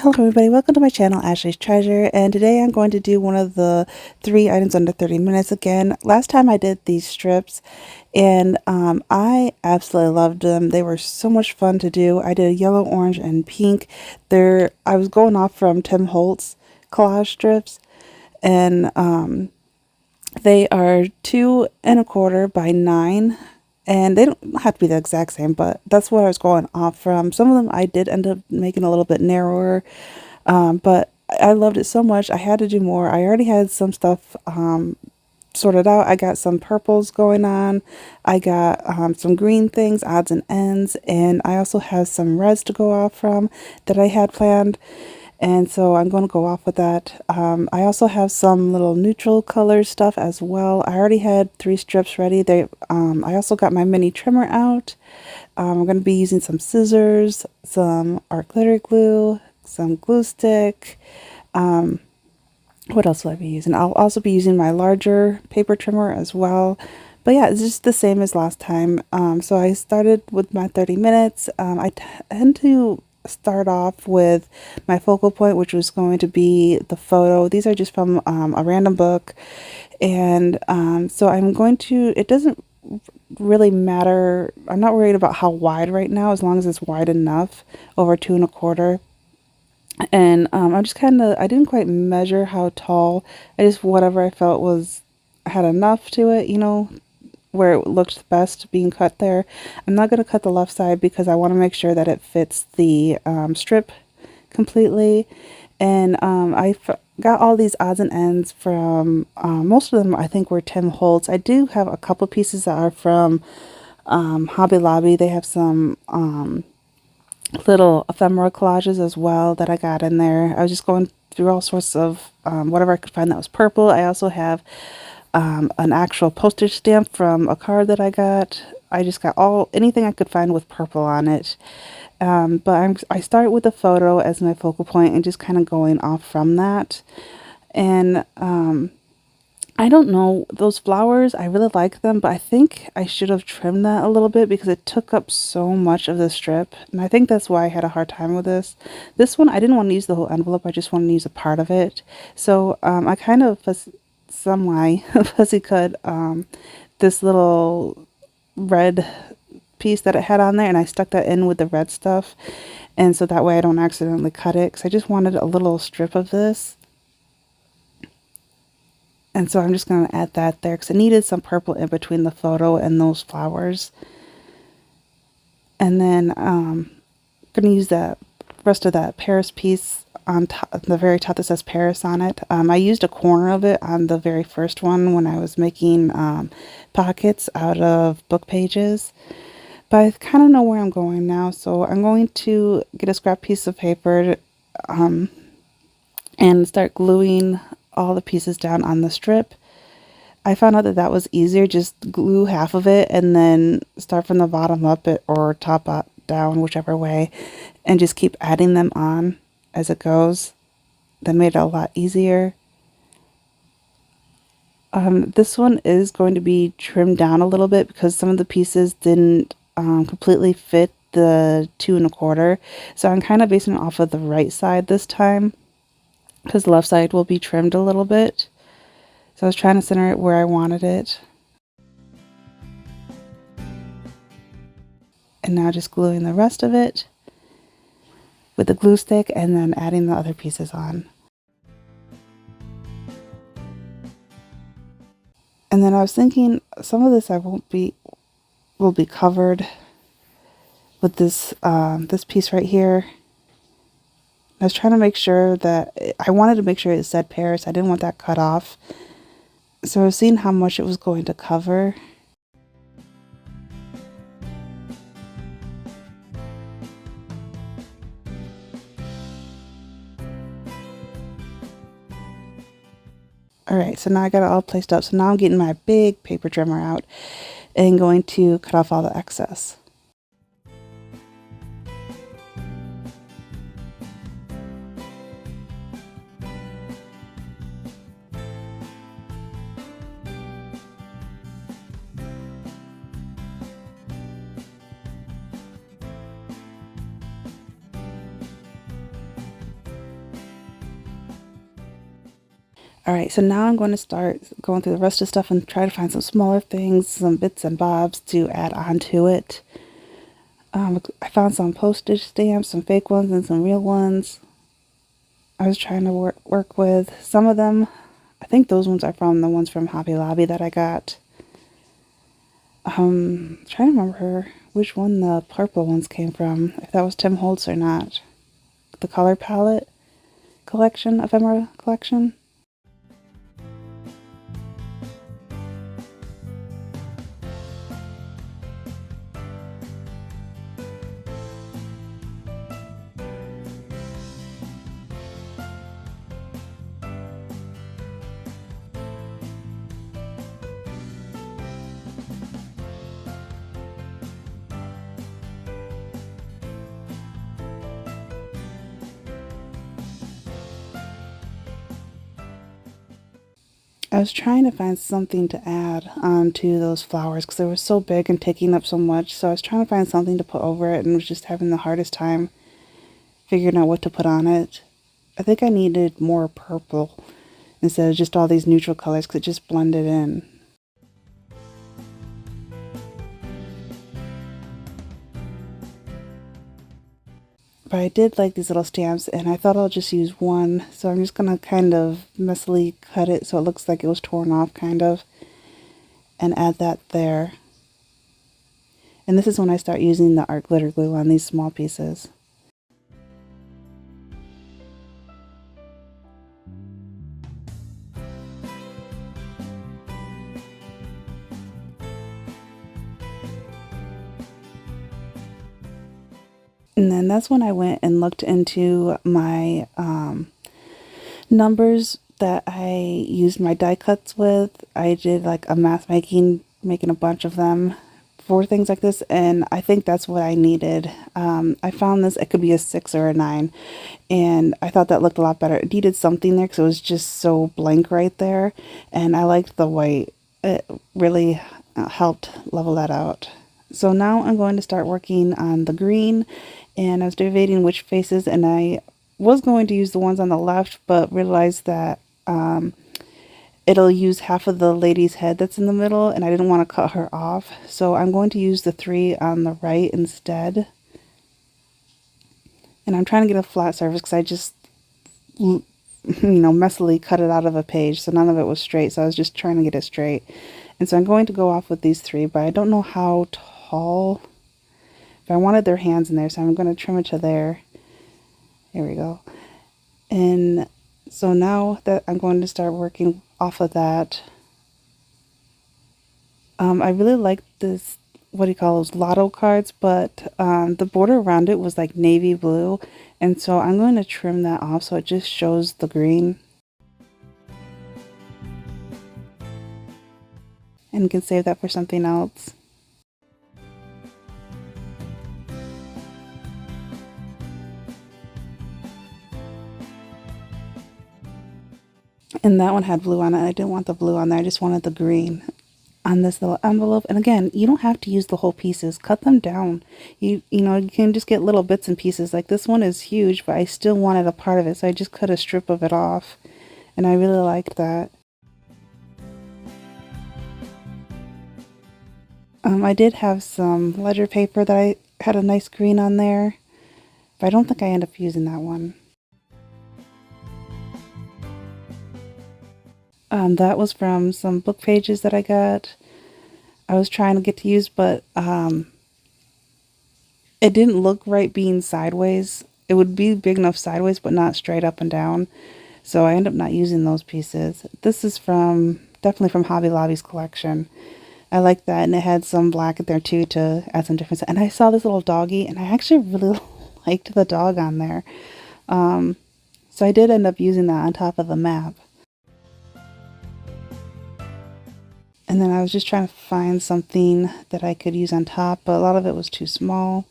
Hello everybody, welcome to my channel, Ashley's Treasure, and today I'm going to do one of the 3 items under 30 minutes again. Last time I did these strips and I absolutely loved them. They were so much fun to do. I did yellow, orange, and pink. I was going off from Tim Holtz collage strips, and they are 2¼ by 9. And they don't have to be the exact same, but that's what I was going off from. Some of them I did end up making a little bit narrower, but I loved it so much. I had to do more. I already had some stuff sorted out. I got some purples going on. I got some green things, odds and ends, and I also have some reds to go off from that I had planned. And so I'm going to go off with that. I also have some little neutral color stuff as well. I already had 3 strips ready. I also got my mini trimmer out. I'm going to be using some scissors, some art glitter glue, some glue stick. What else will I be using? I'll also be using my larger paper trimmer as well. But yeah, it's just the same as last time. So I started with my 30 minutes. I tend to start off with my focal point, which was going to be the photo. These are just from a random book, and so it doesn't really matter. I'm not worried about how wide right now, as long as it's wide enough, over 2¼ and I just I didn't quite measure how tall. I just, whatever I felt had enough to it, where it looked best being cut there. I'm not going to cut the left side because I want to make sure that it fits the strip completely. And I got all these odds and ends from, most of them I think were Tim Holtz. I do have a couple pieces that are from Hobby Lobby. They have some little ephemera collages as well that I got in there. I was just going through all sorts of whatever I could find that was purple. I also have an actual postage stamp from a card that I got. I just got anything I could find with purple on it. But I start with the photo as my focal point and just kind of going off from that. And I don't know, those flowers, I really like them, but I think I should have trimmed that a little bit because it took up so much of the strip. And I think that's why I had a hard time with this. This one, I didn't want to use the whole envelope. I just wanted to use a part of it. So I kind of fussy cut this little red piece that it had on there, and I stuck that in with the red stuff, and so that way I don't accidentally cut it, because I just wanted a little strip of this. And so I'm just going to add that there because it needed some purple in between the photo and those flowers. And then I'm going to use the rest of that Paris piece on top, the very top that says Paris on it. I used a corner of it on the very first one when I was making pockets out of book pages. But I kind of know where I'm going now, so I'm going to get a scrap piece of paper and start gluing all the pieces down on the strip. I found out that that was easier. Just glue half of it and then start from the bottom up or top up down, whichever way, and just keep adding them on as it goes. That made it a lot easier. This one is going to be trimmed down a little bit because some of the pieces didn't completely fit the 2¼ so I'm kind of basing it off of the right side this time, because the left side will be trimmed a little bit. So I was trying to center it where I wanted it. And now just gluing the rest of it with the glue stick and then adding the other pieces on. And then I was thinking some of this will be covered with this this piece right here. I was trying to make sure that I wanted to make sure it said Paris. I didn't want that cut off. So I was seeing how much it was going to cover. Alright, so now I got it all placed up. So now I'm getting my big paper trimmer out and going to cut off all the excess. Alright, so now I'm going to start going through the rest of the stuff and try to find some smaller things, some bits and bobs to add onto it. I found some postage stamps, some fake ones and some real ones. I was trying to work with some of them. I think those ones are from the ones from Hobby Lobby that I got. I'm trying to remember which one the purple ones came from, if that was Tim Holtz or not. The color palette collection, ephemera collection. I was trying to find something to add onto those flowers because they were so big and taking up so much. So I was trying to find something to put over it and was just having the hardest time figuring out what to put on it. I think I needed more purple instead of just all these neutral colors because it just blended in. But I did like these little stamps and I thought I'll just use one. So I'm just going to kind of messily cut it so it looks like it was torn off kind of. And add that there. And this is when I start using the art glitter glue on these small pieces. And then that's when I went and looked into my numbers that I used my die cuts with. I did like a math making a bunch of them for things like this, and I think that's what I needed. I found this, it could be a 6 or a 9, and I thought that looked a lot better. It needed something there because it was just so blank right there, and I liked the white. It really helped level that out. So now I'm going to start working on the green, and I was debating which faces, and I was going to use the ones on the left, but realized that it'll use half of the lady's head that's in the middle, and I didn't want to cut her off. So I'm going to use the 3 on the right instead. And I'm trying to get a flat surface because I just, messily cut it out of a page, so none of it was straight. So I was just trying to get it straight. And so I'm going to go off with these 3, but I don't know how tall. But I wanted their hands in there, so I'm going to trim it to there. There we go. And so now that I'm going to start working off of that, I really like this, what do you call those, lotto cards, but the border around it was like navy blue, and so I'm going to trim that off so it just shows the green. And can save that for something else. And that one had blue on it. I didn't want the blue on there. I just wanted the green on this little envelope. And again, you don't have to use the whole pieces. Cut them down. You can just get little bits and pieces. Like this one is huge, but I still wanted a part of it, so I just cut a strip of it off. And I really liked that. I did have some ledger paper that I had a nice green on there, but I don't think I end up using that one. That was from some book pages that I got. I was trying to get to use, but it didn't look right being sideways. It would be big enough sideways, but not straight up and down. So I ended up not using those pieces. This is definitely from Hobby Lobby's collection. I like that, and it had some black in there too to add some difference. And I saw this little doggy, and I actually really liked the dog on there. So I did end up using that on top of the map. And then I was just trying to find something that I could use on top, but a lot of it was too small.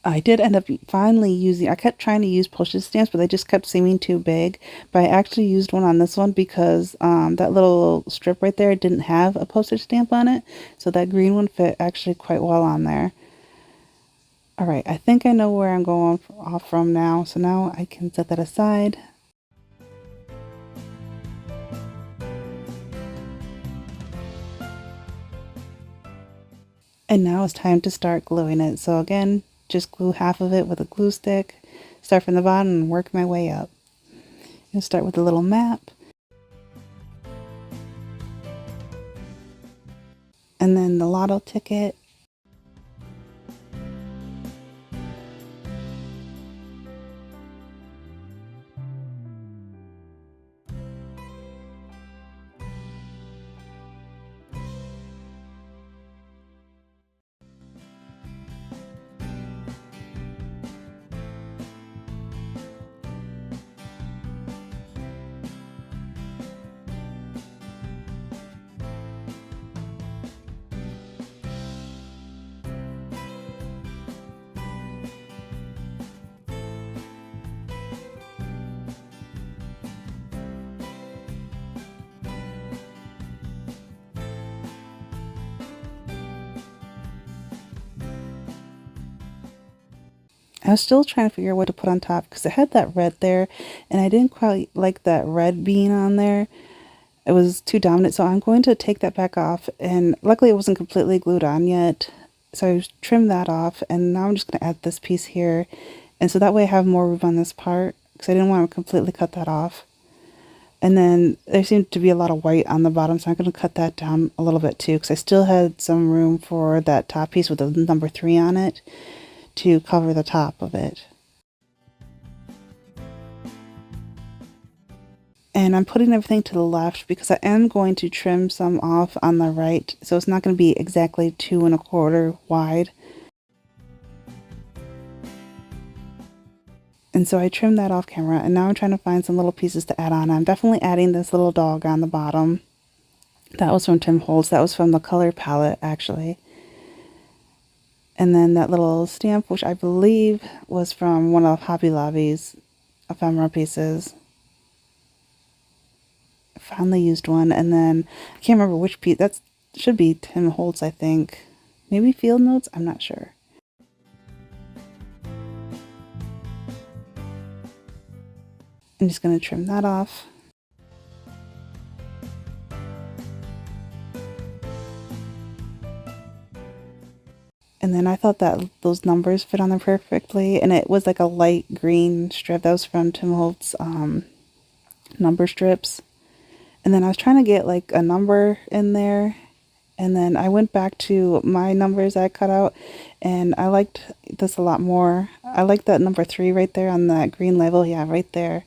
I did end up finally using, I kept trying to use postage stamps, but they just kept seeming too big. But I actually used one on this one because that little strip right there didn't have a postage stamp on it. So that green one fit actually quite well on there. Alright, I think I know where I'm going off from now. So now I can set that aside. And now it's time to start gluing it. So again, just glue half of it with a glue stick, start from the bottom and work my way up. I'll start with a little map. And then the lotto ticket. I was still trying to figure out what to put on top because it had that red there and I didn't quite like that red being on there. It was too dominant, so I'm going to take that back off, and luckily it wasn't completely glued on yet, so I trimmed that off, and now I'm just going to add this piece here, and so that way I have more room on this part because I didn't want to completely cut that off. And then there seemed to be a lot of white on the bottom, so I'm going to cut that down a little bit too because I still had some room for that top piece with the number 3 on it to cover the top of it. And I'm putting everything to the left because I am going to trim some off on the right, so it's not going to be exactly 2 1/4 wide. And so I trimmed that off camera, and now I'm trying to find some little pieces to add on. I'm definitely adding this little dog on the bottom. That was from Tim Holtz. That was from the color palette, actually. And then that little stamp, which I believe was from one of Hobby Lobby's ephemera pieces. I finally used one, and then I can't remember which piece. That should be Tim Holtz, I think. Maybe Field Notes? I'm not sure. I'm just going to trim that off. And then I thought that those numbers fit on there perfectly, and it was like a light green strip. That was from Tim Holtz number strips. And then I was trying to get like a number in there, and then I went back to my numbers I cut out, and I liked this a lot more. I like that number 3 right there on that green label. Yeah, right there.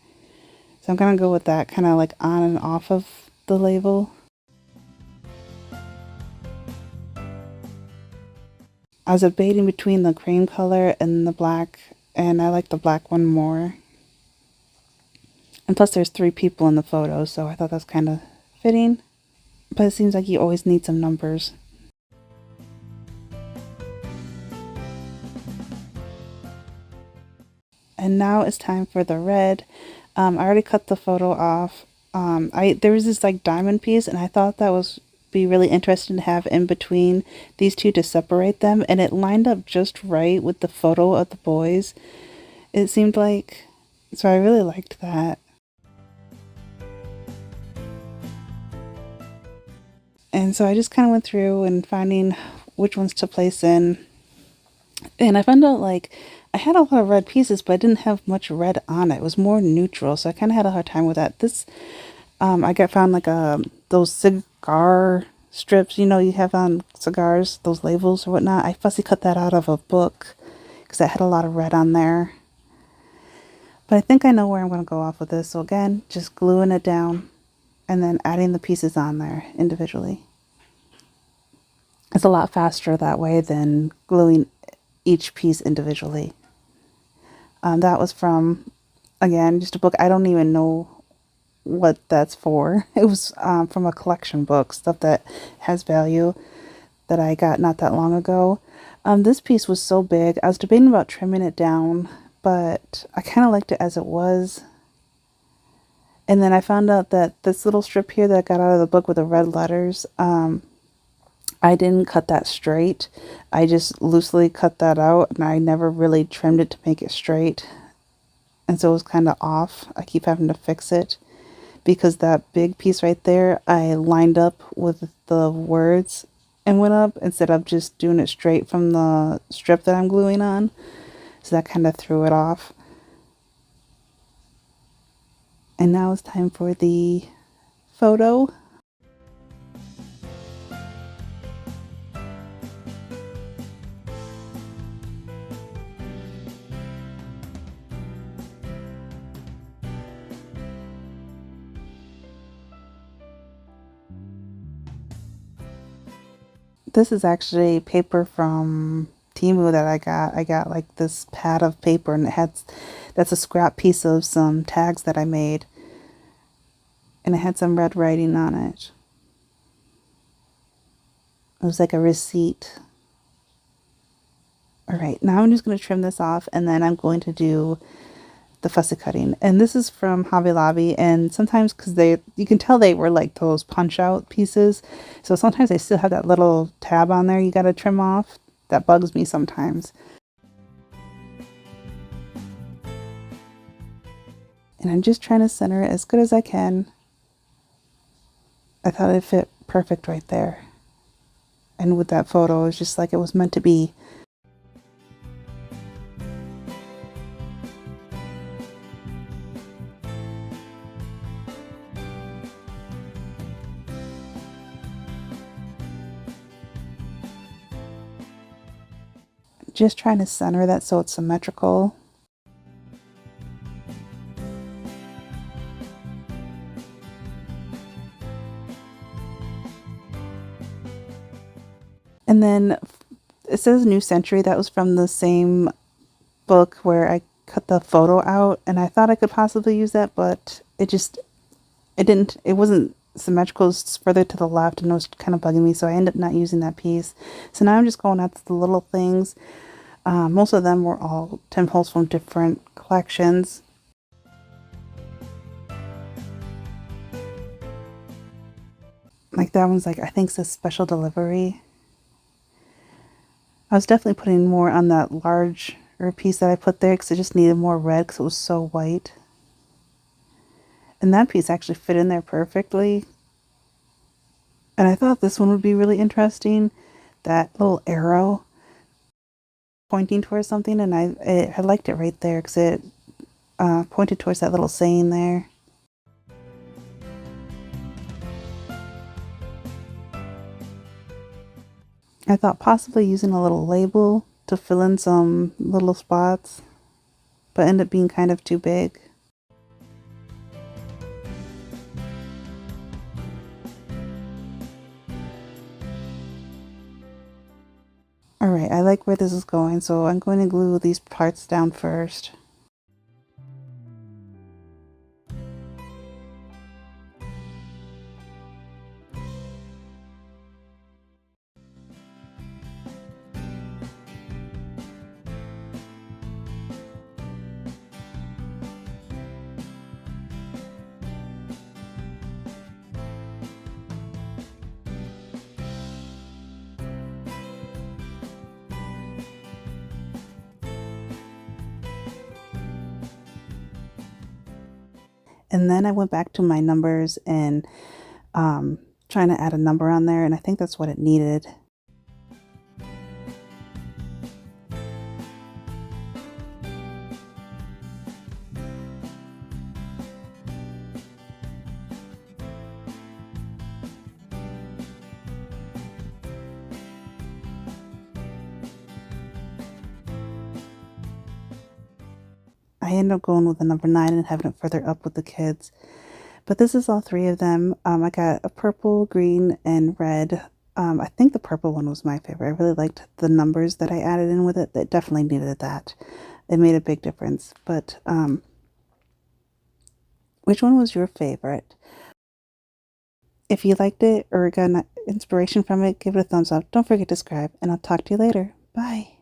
So I'm gonna go with that kind of like on and off of the label. I was debating between the cream color and the black, and I like the black one more. And plus there's 3 people in the photo, so I thought that's kind of fitting. But it seems like you always need some numbers. And now it's time for the red. I already cut the photo off. There was this like diamond piece, and I thought that was be really interesting to have in between these two to separate them, and it lined up just right with the photo of the boys. It seemed like, so I really liked that. And so I just kind of went through and finding which ones to place in. And I found out like I had a lot of red pieces, but I didn't have much red on it. It was more neutral, so I kind of had a hard time with that. This, found like those cigar strips, you know, you have on cigars, those labels or whatnot. I fussy cut that out of a book because I had a lot of red on there. But I think I know where I'm going to go off with this. So again, just gluing it down and then adding the pieces on there individually. It's a lot faster that way than gluing each piece individually. That was from, again, just a book. I don't even know what that's for. It was from a collection book, stuff that has value that I got not that long ago. This piece was so big. I was debating about trimming it down, but I kind of liked it as it was. And then I found out that this little strip here that I got out of the book with the red letters, I didn't cut that straight. I just loosely cut that out, and I never really trimmed it to make it straight. And so it was kind of off. I keep having to fix it because that big piece right there, I lined up with the words and went up instead of just doing it straight from the strip that I'm gluing on. So that kind of threw it off. And now it's time for the photo. This is actually paper from Temu that I got. I got like this pad of paper, and that's a scrap piece of some tags that I made. And it had some red writing on it. It was like a receipt. Alright, now I'm just going to trim this off, and then I'm going to do the fussy cutting. And this is from Hobby Lobby, and sometimes because you can tell they were like those punch out pieces, so sometimes they still have that little tab on there you got to trim off. That bugs me sometimes. And I'm just trying to center it as good as I can. I thought it fit perfect right there, and with that photo it was just like it was meant to be. Just trying to center that so it's symmetrical. And then it says New Century. That was from the same book where I cut the photo out, and I thought I could possibly use that, but it wasn't symmetrical. It's further to the left, and it was kind of bugging me, so I ended up not using that piece. So now I'm just going at the little things. Most of them were all Tim Holtz from different collections. Like that one's like, I think says special delivery. I was definitely putting more on that larger piece that I put there because it just needed more red because it was so white. And that piece actually fit in there perfectly. And I thought this one would be really interesting. That little arrow pointing towards something, and I liked it right there because it pointed towards that little saying there. I thought possibly using a little label to fill in some little spots, but ended up being kind of too big. Alright, I like where this is going, so I'm going to glue these parts down first. And then I went back to my numbers and trying to add a number on there, and I think that's what it needed. I ended up going with the number 9 and having it further up with the kids. But this is all 3 of them. I got a purple, green, and red. I think the purple one was my favorite. I really liked the numbers that I added in with it. That definitely needed that. It made a big difference. But which one was your favorite? If you liked it or got inspiration from it, give it a thumbs up. Don't forget to subscribe, and I'll talk to you later. Bye.